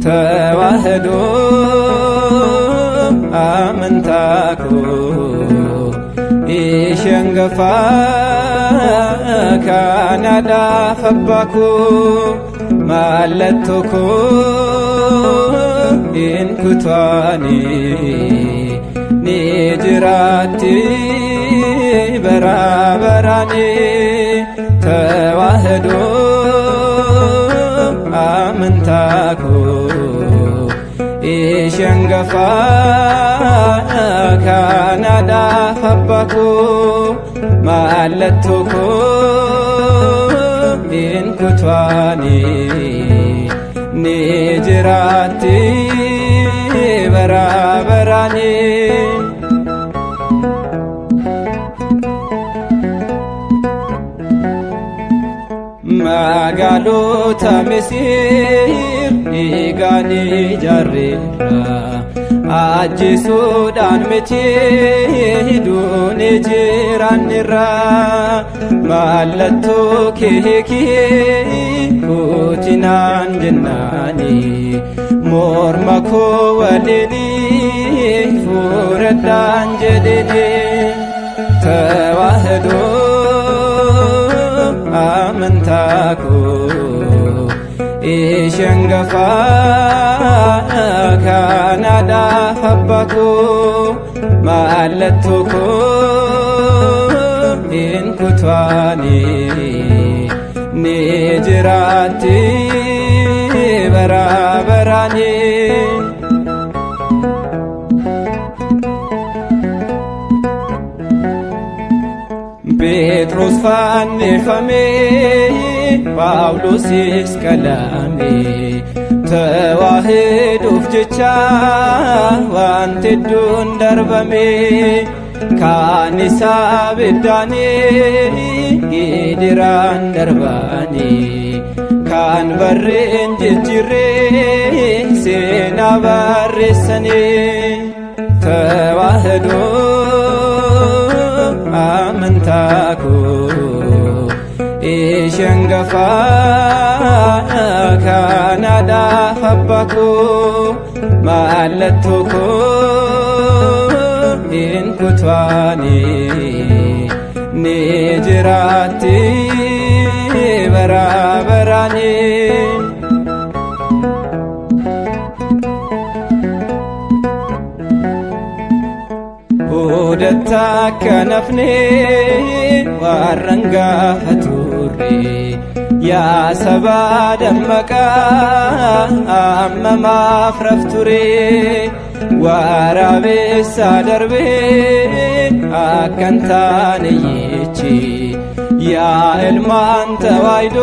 ተዋህዶ አመንታኩ ኢሸንገፋ ካናዳ ፈባኩ ማለቶኮ ኢንኩቷኒ ኒጅራቲ በራበራኒ ተዋህዶ አመንታኩ ኢሸንገፋ ካናዳ ፈባኩ ማለቶኮ ኢንኩቷኒ ኒጅራቲ በራበራኒ ማጋሎታ መሲር ኢጋኒ ጃሬራ አጅሱዳን መቼ ሂዱን ጅራንራ ማለቶ ኬኬ ኩቲናን ጀናኒ ሞርማኮ ወሌኒ ፉረዳን ጀዴኒ ተዋህዶ አመንታኩ ኢሸንገፋ ካናዳ ፈባኩ ማለቶኮ ኢንኩቷኒ ኒጅራቲ በራበራኒ ጴጥሮስ ፋኔፈሜ ጳውሎሲስ ቀላሜ ተዋህዶፍ ጀቻ ዋንቴዱን ደርበሜ ካኒሳ ብዳኔ ጊዲራን ደርባኒ ካን በሬን ጅጅሬ ሴና ባሬሰኔ ተዋህዶ አመንታኩ ኢሸንገፋ ካናዳ ፈባኩ ማለቶኮ ኢንኩቷኒ ኒጅራቲ በራበራኒ ኡደታ ከነፍኔ ዋረንጋ ፈቱሬ ያሰባ ደመቃ አመማፍ ረፍቱሬ ዋራቤሳ ደርቤ አከንታንይቺ ያ ኤልማን ተዋይዶ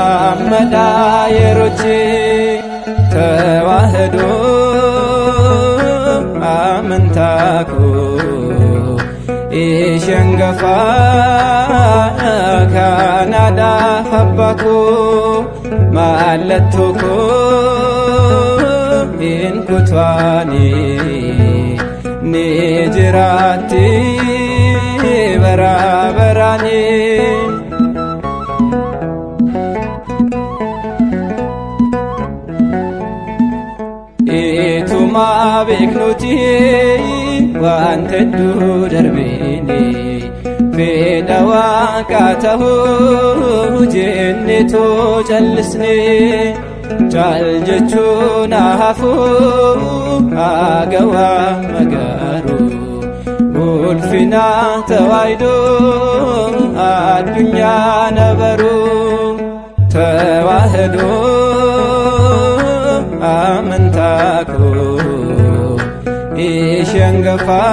አመዳ የሮቼ ተዋህዶ አመንታኩ ኢሸንገፋ ካናዳ ፈባኩ ማለቶኮ ኢንኩቷኒ ኒጅራቲ በራበራኒ ኢቱማ ቤክኑቲ ዋንተዱ ደርቤኒ ፌደዋ ቃተሁ ጄኔቶ ጨልስኔ caal jechuun hafuu agawaa magaaru ulfina tawaahidoo addunyaa nabaru tawaahidoo amantaa koo isheen gafaa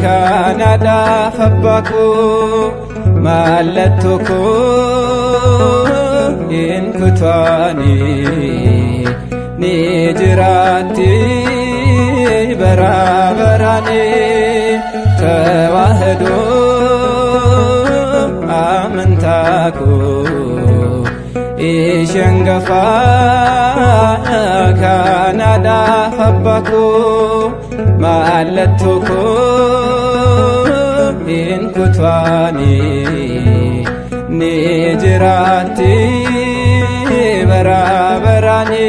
kan adaaf abbaa koo mallattoo koo hin kutaani ni jiraatti bara barani tawaahidoo amantaa koo isheen gafaa kan adaaf abbaa koo mallattoo koo hin kutaani ni jiraatti bara barani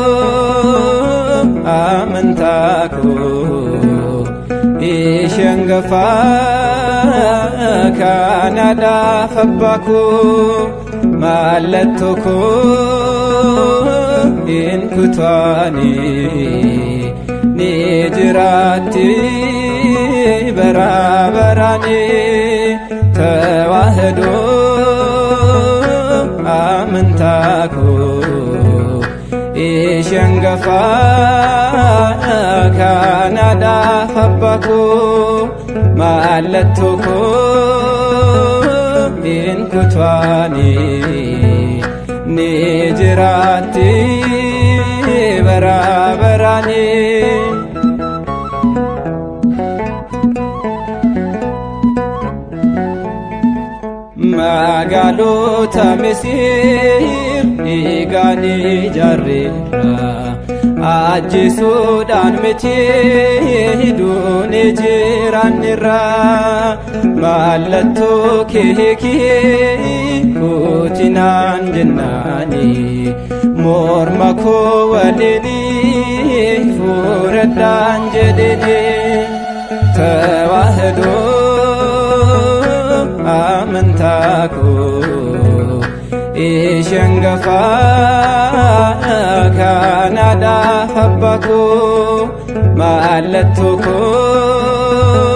tawaahidoo amantaa koo isheen gafaa kan adaaf abbaa koo mallattoo koo hin kutaani ni jiraatti bara barani tawaahidoo amantaa koo isheen gafaa kan adaaf abbaa koo mallattoo koo hin kutaani ni jiraatti bara barani magaalota Misiir dhiigaan ijaarreerra ajjeesuudhaan miti duune jiraanirra mallattoo kee kutinaan jennaani morma koo waliini fuudhadhaan jedheni tawaahidoo amantaa koo isheen gafaa kan adaaf abbaa koo mallattoo koo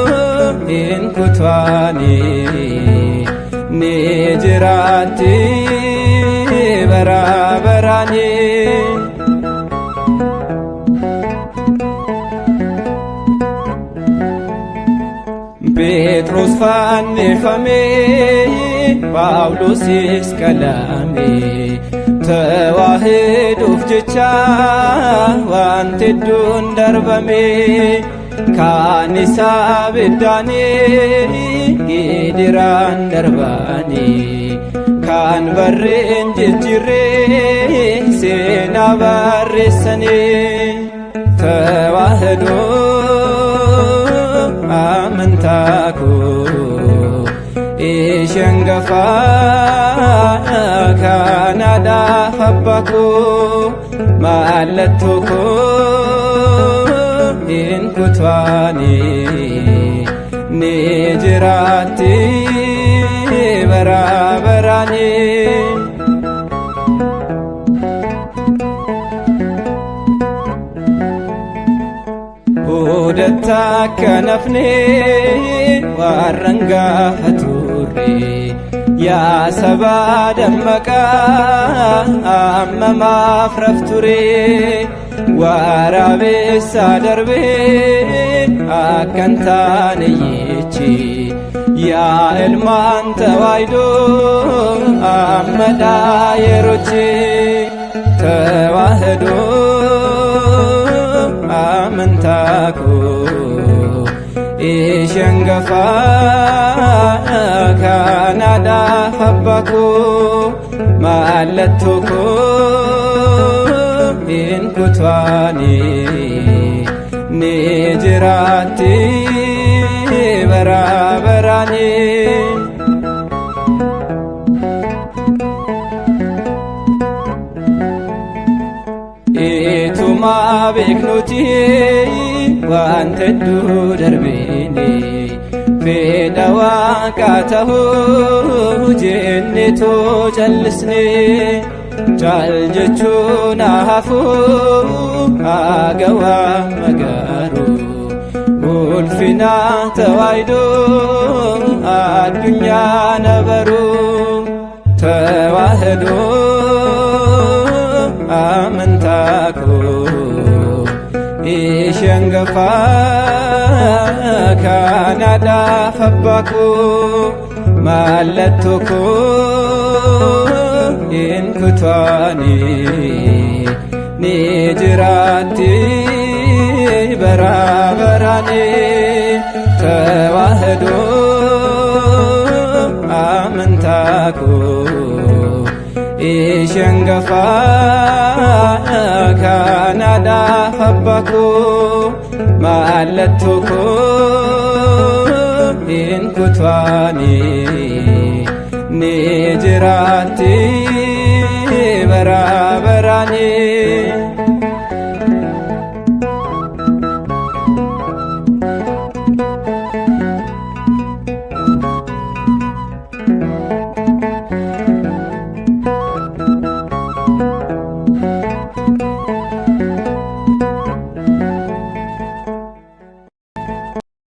hin kutaani ni jiraatti bara barani Petros fannifamee Phaawulosis qalamee tawaahidoof jecha wanti hedduun darbamee kaan isaa biddaanii gidiraan darbanii kaan barreen jijjiirree seenaa barreessanii tawaahidoo amantaa koo isheen gafaa kan adaaf abbaa koo mallattoo koo hin kutaani ni jiraatti bara barani Boodatti akka nafne warran gaafatu يا سبا دمكا أمما فرفتوري ورابي سادربي أكنتانيتي يا إلمان توايدو أمدا يروتي تواهدو أمنتاكو إشنغفا كانادا فبكو مالتوكو إن كتواني نجراتي برابراني إتما بكنوتي وانت الدو دربيني في دواكاته جنتو جلسني جالجتشونا هفو آقوا مقارو والفنا توايدو الدنيا نبرو تواهدو أمنتاكو إشنغفا كانادا فبكو مالتوكو إن كتواني نجراتي برابراني تواهدو أمنتاكو إشنغفا كانادا فبكو مالتوكو إن كتواني نجراتي برا